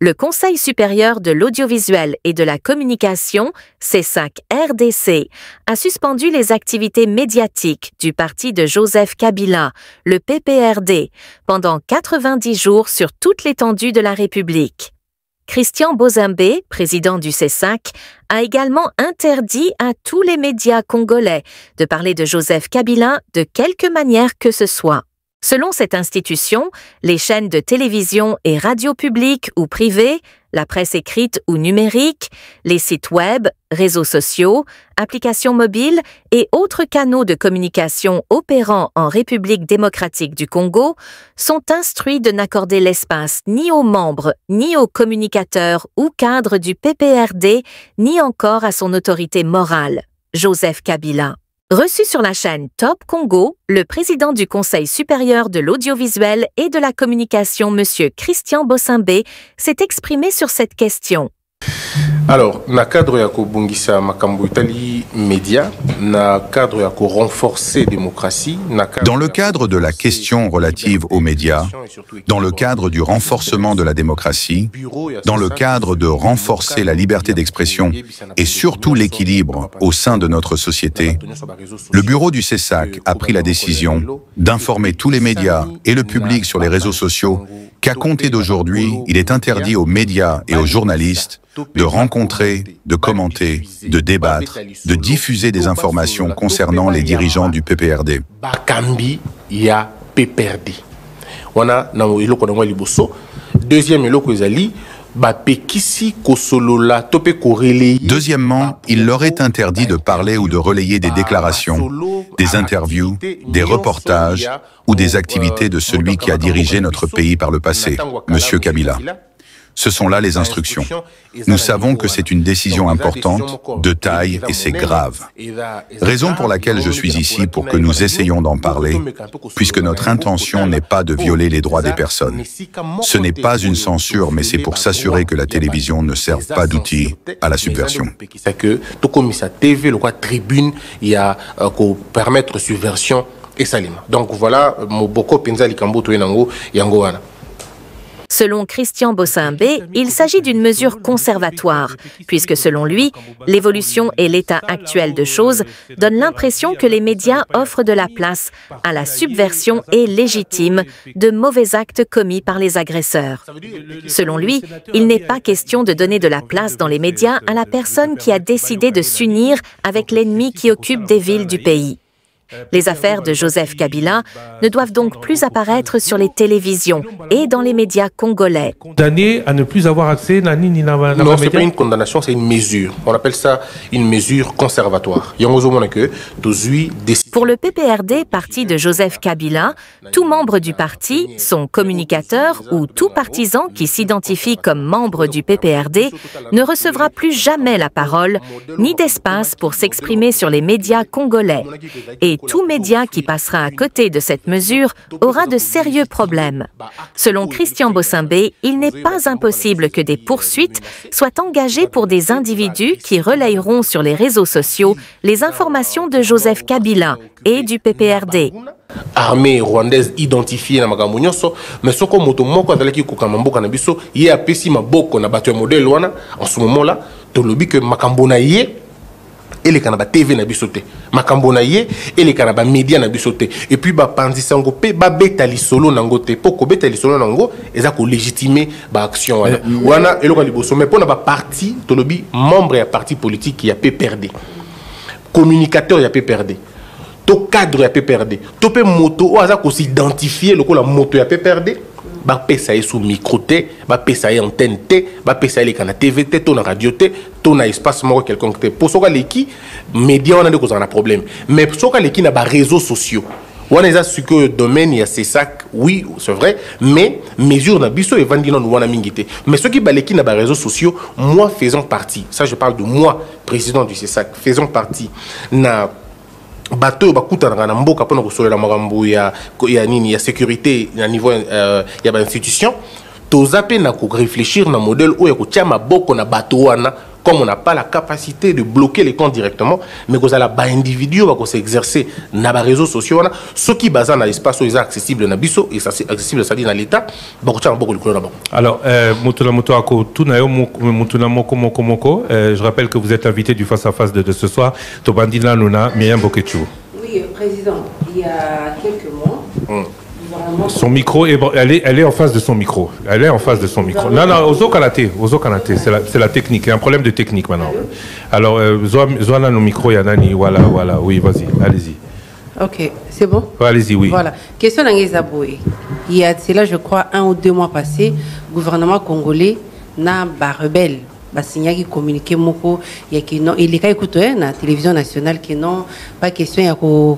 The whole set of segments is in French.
Le Conseil supérieur de l'audiovisuel et de la communication, CESAC-RDC, a suspendu les activités médiatiques du parti de Joseph Kabila, le PPRD, pendant 90 jours sur toute l'étendue de la République. Christian Bozembe, président du CESAC, a également interdit à tous les médias congolais de parler de Joseph Kabila de quelque manière que ce soit. Selon cette institution, les chaînes de télévision et radio publiques ou privées, la presse écrite ou numérique, les sites web, réseaux sociaux, applications mobiles et autres canaux de communication opérant en République démocratique du Congo sont instruits de n'accorder l'espace ni aux membres, ni aux communicateurs ou cadres du PPRD, ni encore à son autorité morale, Joseph Kabila. Reçu sur la chaîne Top Congo, le président du Conseil supérieur de l'audiovisuel et de la communication, M. Christian Bozembe, s'est exprimé sur cette question. Alors, na cadre ya ko bungisa makambo itali média, na cadre ya ko renforcer démocratie, dans le cadre de la question relative aux médias, dans le cadre du renforcement de la démocratie, dans le cadre de renforcer la liberté d'expression et surtout l'équilibre au sein de notre société, le bureau du CESAC a pris la décision d'informer tous les médias et le public sur les réseaux sociaux qu'à compter d'aujourd'hui, il est interdit aux médias et aux journalistes de rencontrer, de commenter, de débattre, de diffuser des informations concernant les dirigeants du PPRD. Deuxièmement, il leur est interdit de parler ou de relayer des déclarations, des interviews, des reportages ou des activités de celui qui a dirigé notre pays par le passé, M. Kabila. Ce sont là les instructions. Nous savons que c'est une décision importante, de taille, et c'est grave. Raison pour laquelle je suis ici pour que nous essayions d'en parler, puisque notre intention n'est pas de violer les droits des personnes. Ce n'est pas une censure, mais c'est pour s'assurer que la télévision ne serve pas d'outil à la subversion. Donc voilà, Moboko Penza Likambo Toyenango Yangoana. Selon Christian Bozembe, il s'agit d'une mesure conservatoire, puisque selon lui, l'évolution et l'état actuel de choses donnent l'impression que les médias offrent de la place à la subversion et légitime de mauvais actes commis par les agresseurs. Selon lui, il n'est pas question de donner de la place dans les médias à la personne qui a décidé de s'unir avec l'ennemi qui occupe des villes du pays. Les affaires de Joseph Kabila ne doivent donc plus apparaître sur les télévisions et dans les médias congolais. Condamné à ne plus avoir accès à ni non, ce n'est pas une condamnation, c'est une mesure. On appelle ça une mesure conservatoire. Pour le PPRD, parti de Joseph Kabila, tout membre du parti, son communicateur ou tout partisan qui s'identifie comme membre du PPRD ne recevra plus jamais la parole ni d'espace pour s'exprimer sur les médias congolais. Et tout média qui passera à côté de cette mesure aura de sérieux problèmes. Selon Christian Bozembe, il n'est pas impossible que des poursuites soient engagées pour des individus qui relayeront sur les réseaux sociaux les informations de Joseph Kabila et du PPRD. Armée rwandaise identifiée na makambo nyonso mais soko moto moko azalaki kokamba mboka na biso ye apesi maboko na bato ya modèle wana en ce moment là tolobi que makambo na ye et les canaba TV na bisoté makambo na ye et les canaba média na bisoté et puis ba pandisango pe ba betali solo nango te poko betali solo nango eza ko légitimer ba action wana wana eloko liboso mais pona ba parti tolobi membre ya parti politique qui a PPRD communicateur ya PPRD to cadre ya PPRD to pe moto o aza ko s'identifier lokola moto ya PPRD ba pesa sous micro te ba pesa antenne te ba pesa les canaux TV te to na radio te to na espace moko quelconque te pour soka leki média on a de cause un problème mais soka leki na ba réseaux sociaux on a ce que domaine il y a c'est ça oui c'est vrai mais mesure na biso et vandi non wana mingité mais ceux qui ba leki na ba réseaux sociaux moi faisant partie ça je parle de moi président du CESAC faisant partie na bateau bakutana na mboka pona kosolela makambo ya nini ya sécurité à niveau ya ba institution tozape na ko réfléchir na modèle où yakotia maboko na batoana comme on n'a pas la capacité de bloquer les comptes directement, mais que la ba individu va s'exercer na ba réseaux sociaux na ce qui basent na espace où ils sont accessibles na biso et ça c'est accessible ça dit dans l'état ba ko tia maboko likolo na ba. Alors mutuna moto ako tuna yo mutuna moko je rappelle que vous êtes invité du face à face de ce soir to bandina luna Myriam Bokechu. Oui, président, il y a quelques mois son micro, elle est en face de son micro. Elle est en face de son micro. Non, Ozo Kanate, c'est la technique. Il y a un problème de technique maintenant. Alors, Zoana, nos micros, Yanani, voilà, oui, vas-y, allez-y. Ok, c'est bon? Allez-y, oui. Voilà. Question d'Angezaboué. Il y a, c'est là, je crois, 1 ou 2 mois passés, le gouvernement congolais n'a pas rebelle. Basigna qui communiquait moko ya qui non il est écouté na télévision nationale qui non pas question ya ko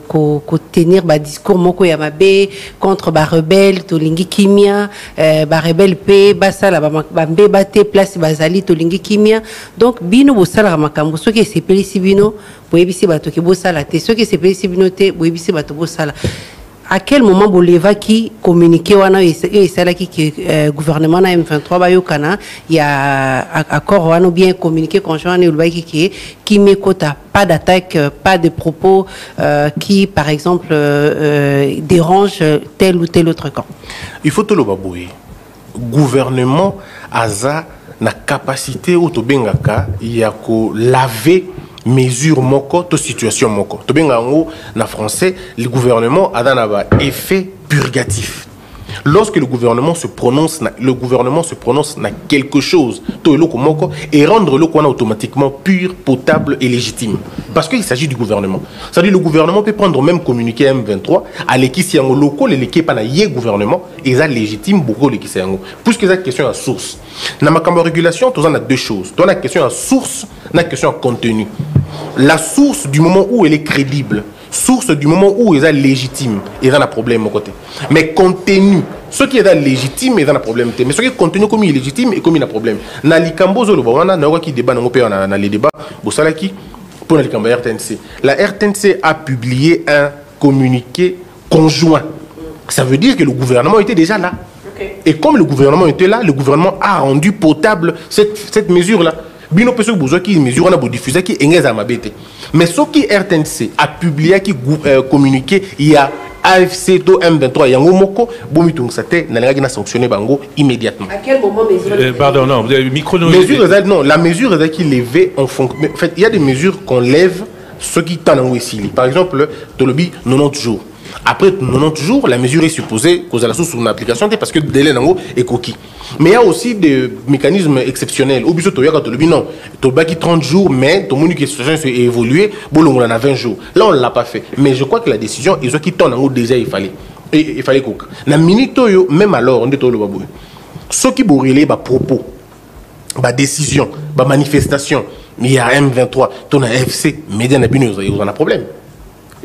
tenir ba discours moko ya mabe contre ba rebelle to lingi kimia ba rebelle pe ba sala ba mbe baté place bazali to lingi kimia donc bino bo sala makambo so ki sepelisi bino bo ebisi bato ki bo sala te so ki sepelisi bino te bo ebisi bato bo sala. À quel moment Boleva qui communiquait wana et c'est là qui gouvernement na M23 ba yokana il y a accord wana bien communiqué conjoint ne qui m'écoute pas d'attaque pas de propos qui par exemple dérange tel ou tel autre camp. Il faut tout le baboué gouvernement aza na capacité autobengaka ya ko laver mesure moko to situation moko to benga ngo na français le gouvernement a dans un effet purgatif. Lorsque le gouvernement se prononce na quelque chose to eloko moko et rendre le quoi automatiquement pur, potable et légitime parce qu'il s'agit du gouvernement. C'est-à-dire le gouvernement peut prendre même communiqué M23 à l'équipe yango loko l'équipe pas na yé gouvernement et ça légitime beaucoup l'équipe yango puisque c'est question à source. Na makambo régulation tu en as deux choses. Tu as la question à source, la question à contenu. La source du moment où elle est crédible, source du moment où elle est légitime, il y a un problème au côté. Mais contenu, ce qui est légitime, il y a un problème. Mais ce qui est contenu comme il est légitime et comme il y a un problème. Dans les cambos, on a qui débat dans les débats, pour les cambos RTNC. La RTNC a publié un communiqué conjoint. Ça veut dire que le gouvernement était déjà là. Okay. Et comme le gouvernement était là, le gouvernement a rendu potable cette mesure-là. Bino peso besoin qui mesure on a diffuser qui engeza mabete. Mais ce qui RTNC a publié qui communiqué il y a AFC to M23 yango moko bomitung sate na nga sanctionné bango immédiatement. À quel moment mesure pardon non, micro mesure non, la mesure est qui levée en fonction en fait, il y a des mesures qu'on lève ce qui t'en ici. Par exemple, Tolobi 90 jours. Après 90 jours, la mesure est supposée cause à la source sur une application parce que le délai est coquille. Mais il y a aussi des mécanismes exceptionnels. Au but de non, tu as 30 jours, mais ton menu qui s'est évolué, on en a 20 jours. Là, on ne l'a pas fait. Mais je crois que la décision, ils ont qui tournent en haut déjà, il fallait cook. La minute, même alors, on est tout le babou. Ce qui brûlait, propos, décision, manifestation, mais il y a M23, ton AFC, médias, ils ont un problème.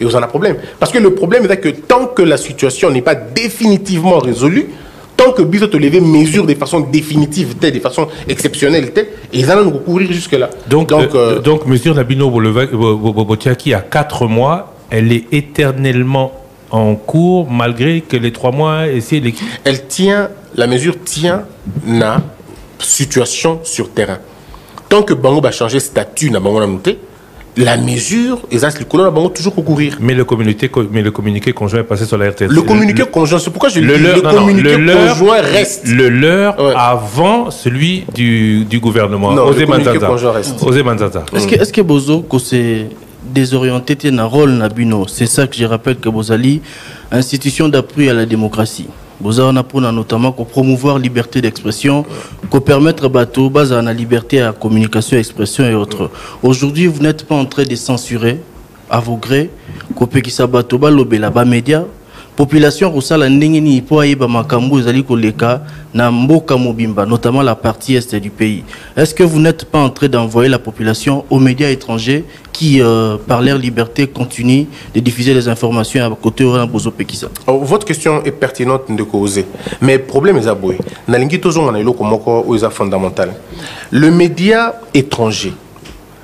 Et vous en avez un problème. Parce que le problème est que tant que la situation n'est pas définitivement résolue, tant que Biso te lever mesure de façon définitive, de façon exceptionnelle, ils allont nous courir jusque-là. Donc mesure Nabino Botiaki à 4 mois, elle est éternellement en cours malgré que les 3 mois essayent l'équipe. La mesure tient la situation sur terrain. Tant que Bango va changer statut dans Bango Namonté, la mesure, et ça, c'est le colon va toujours concourir. Mais le communiqué conjoint est passé sur la RTS. Le communiqué conjoint, c'est pourquoi je dis le communiqué conjoint reste. Le leur avant celui du gouvernement. Non, le communiqué conjoint reste. Osé Manzata. Est-ce que Bozo, que c'est désorienté, un rôle Nabino, c'est ça que je rappelle que Bozali, institution d'appui à la démocratie. Boza on a notamment qu'on promouvoir liberté d'expression, qu'on permettre bateau base à la liberté à communication, expression et autres. Aujourd'hui, vous n'êtes pas en train de censurer à vos grés, qu'on peut qui s'abato ba lobela ba média, population rusala ndengeni po ayeba makambo ezali koleka na mboka mobimba, notamment la partie est du pays. Est-ce que vous n'êtes pas en train d'envoyer la population aux médias étrangers qui, par leur liberté, continuent de diffuser les informations à côté de Bozo Pekisa? Votre question est pertinente de causer. Mais le problème est aboué. Fondamental. Le média étranger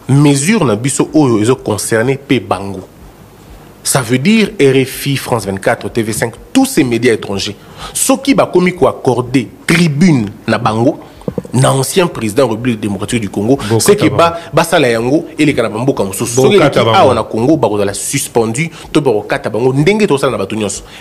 mesure na biso oyo ezo concerné pe bango. Ça veut dire RFI, France 24, TV5, tous ces médias étrangers. Ce qui va comme accorder tribune na bango, l'ancien président de la République démocratique du Congo, c'est que Basala Yango et les Kanabambo Kamoussou, ceux qui ont Congo, ils ont suspendu,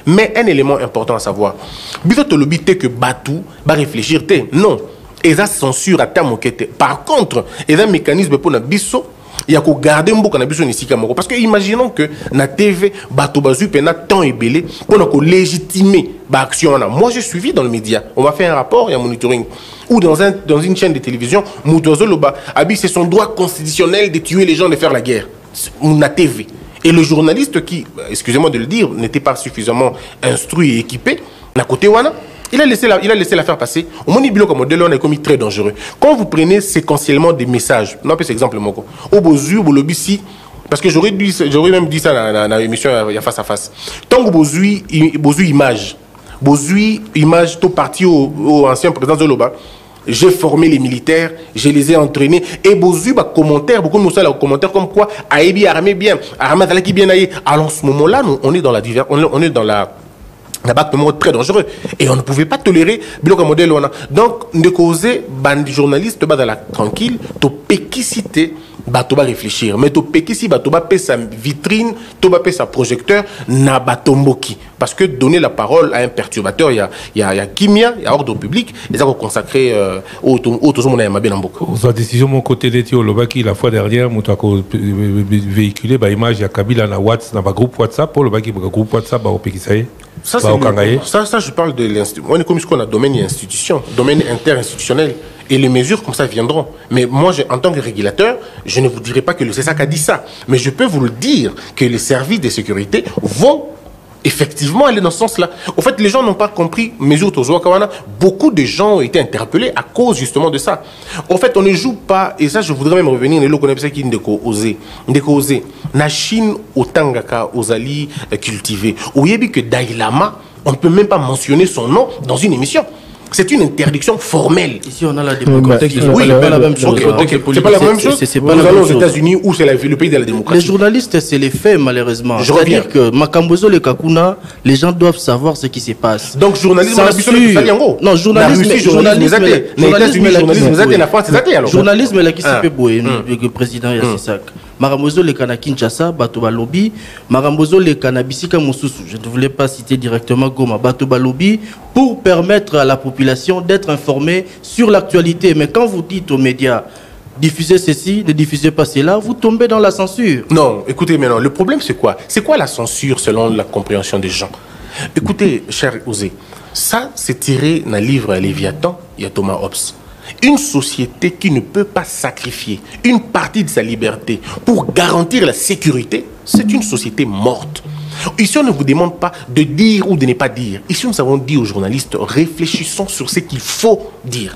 mais un élément important à savoir, Bito Tolobi que Batou va réfléchir, non, et ça censure à terme. Par contre, il y a un mécanisme pour Nabiso. Il y a qu'à garder un peu de parce que imaginons que na TV bateau bazu pena temps et belé pour légitimer l'action. Moi j'ai suivi dans le média, on m'a fait un rapport, il y a un monitoring ou dans une chaîne de télévision, Moutozo Loba c'est son droit constitutionnel de tuer les gens, de faire la guerre. Na TV. Et le journaliste qui, excusez-moi de le dire, n'était pas suffisamment instruit et équipé, na côté wana. Il a laissé la faire passer. Au moins, il comme modèle, on est commis très dangereux. Quand vous prenez séquentiellement des messages, non, c'est exemple, au Bozu, au Lobissi, parce que j'aurais même dit ça dans l'émission il y a face à face. Tant que Bozu image, tout parti au ancien président Zoloba, j'ai formé les militaires, je les ai entraînés. Et Bozu, commentaire, beaucoup de nous commentaires comme quoi, Aébi armé bien, armé qui bien aillé. Alors, en ce moment-là, on est dans la très dangereux et on ne pouvait pas tolérer le modèle. Donc de causer bande journaliste dans la tranquille to péquicité batoba réfléchir mais to péquici batoba paie sa vitrine toba paie sa projecteur na batomboki parce que donner la parole à un perturbateur il y a kimia il y a ordre public et ça consacré au tout le monde a bien en beaucoup. Sa décision mon côté d'étio Lobaki la fois dernière mutako véhiculé ba image ya Kabila na WhatsApp na groupe WhatsApp pour le baki groupe WhatsApp ba opékisaye. Ça, je parle de l'institution. On est comme ce qu'on a domaine et institution, domaine interinstitutionnel. Et les mesures comme ça viendront. Mais moi, en tant que régulateur, je ne vous dirai pas que le CESAC a dit ça. Mais je peux vous le dire que les services de sécurité vont effectivement aller dans ce sens-là. Au fait, les gens n'ont pas compris. Beaucoup de gens ont été interpellés à cause justement de ça. Au fait, on ne joue pas, et ça je voudrais même revenir, la Chine, au Tangaka, aux alliés cultivés. Où il y a que Dalai Lama, on ne peut même pas mentionner son nom dans une émission. C'est une interdiction formelle. Ici, on a la démocratie. Oui, c'est pas la même chose. C'est pas la même chose. Nous allons aux États-Unis où c'est le pays de la démocratie. Les journalistes, c'est les faits, malheureusement. C'est-à-dire que Makambozo le Kakuna, les gens doivent savoir ce qui se passe. Donc, journalisme, non, journalisme, journalisme, la qui se fait bouer, le président Yassisak. Marambozo le Kana Kinshasa, Batoba Lobby, Marambozo le Kana Bisika Moussousou. Je ne voulais pas citer directement Goma, Batoba Lobby, pour permettre à la population d'être informée sur l'actualité. Mais quand vous dites aux médias, diffusez ceci, ne diffusez pas cela, vous tombez dans la censure. Non, écoutez maintenant, le problème c'est quoi? C'est quoi la censure selon la compréhension des gens? Écoutez, cher Osé, ça c'est tiré d'un livre à Léviathan, il y a Thomas Hobbes. Une société qui ne peut pas sacrifier une partie de sa liberté pour garantir la sécurité, c'est une société morte. Ici, on ne vous demande pas de dire ou de ne pas dire. Ici, nous avons dit aux journalistes, réfléchissons sur ce qu'il faut dire.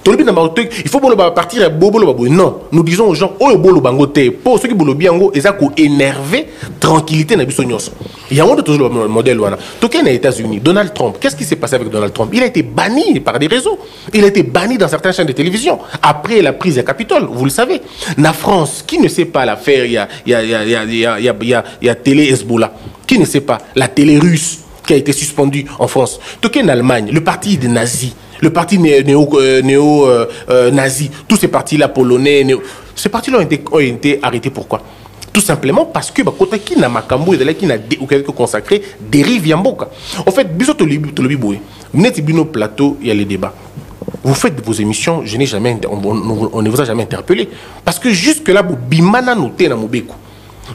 Il faut partir à Bobolo. Non, nous disons aux gens, oh, Bolo Bangote, pour ceux qui bolo biango, ils ont énervé, tranquillité, n'a il y a un autre modèle. Toké aux États-Unis, Donald Trump, qu'est-ce qui s'est passé avec Donald Trump? Il a été banni par des réseaux. Il a été banni dans certaines chaînes de télévision après la prise du Capitole, vous le savez. La France, qui ne sait pas l'affaire, il y a télé Hezbollah, qui ne sait pas la télé russe qui a été suspendue en France. Toké en Allemagne, le parti des nazis. Le parti néo-nazi, tous ces partis-là polonais, ces partis-là ont été arrêtés. Pourquoi? Tout simplement parce que côté qui n'a makambo et qui n'a consacré dérive yamboka. En fait, biso tolobi boy. Vous n'êtes pas au plateau, il y a les débats. Vous faites vos émissions, on ne vous a jamais interpellé parce que jusque là vous bimana noté na mobeko.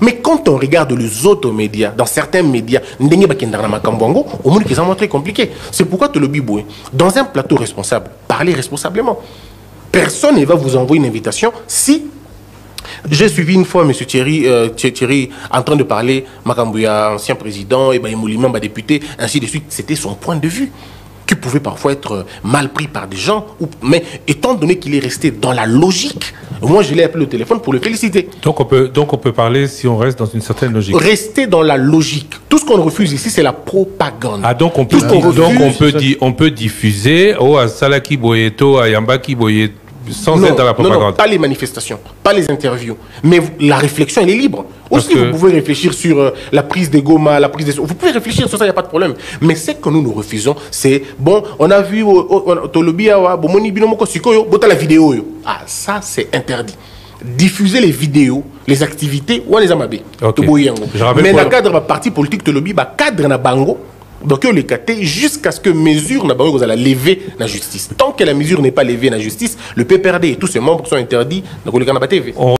Mais quand on regarde les autres médias, dans certains médias, au moins qu'ils sont très compliqués. C'est pourquoi tu le biboué. Dans un plateau responsable, parlez responsablement. Personne ne va vous envoyer une invitation si... J'ai suivi une fois M. Thierry en train de parler, Makambouya, ancien président, et Mouliment, député, ainsi de suite. C'était son point de vue, qui pouvait parfois être mal pris par des gens. Mais étant donné qu'il est resté dans la logique, moi je l'ai appelé au téléphone pour le féliciter. Donc on peut parler si on reste dans une certaine logique. Rester dans la logique. Tout ce qu'on refuse ici, c'est la propagande. Ah donc on peut diffuser. Oh à Salaki Boyeto, à Yambaki Boyeto. sans être dans la propagande. Non, pas les manifestations, pas les interviews. Mais la réflexion, elle est libre. Aussi, vous pouvez réfléchir sur la prise des Goma, la prise des... Vous pouvez réfléchir sur ça, il n'y a pas de problème. Mais ce que nous refusons, c'est, bon, on a vu, la vidéo. Ah, ça, c'est interdit. Diffuser les vidéos, les activités, ou les amabé. Mais dans le cadre de la partie politique de lobby, cadre na bango, donc on les caté jusqu'à ce que mesure na bango la lever la justice. Tant que la mesure n'est pas levée la justice, le PPRD et tous ses membres sont interdits dans le TV.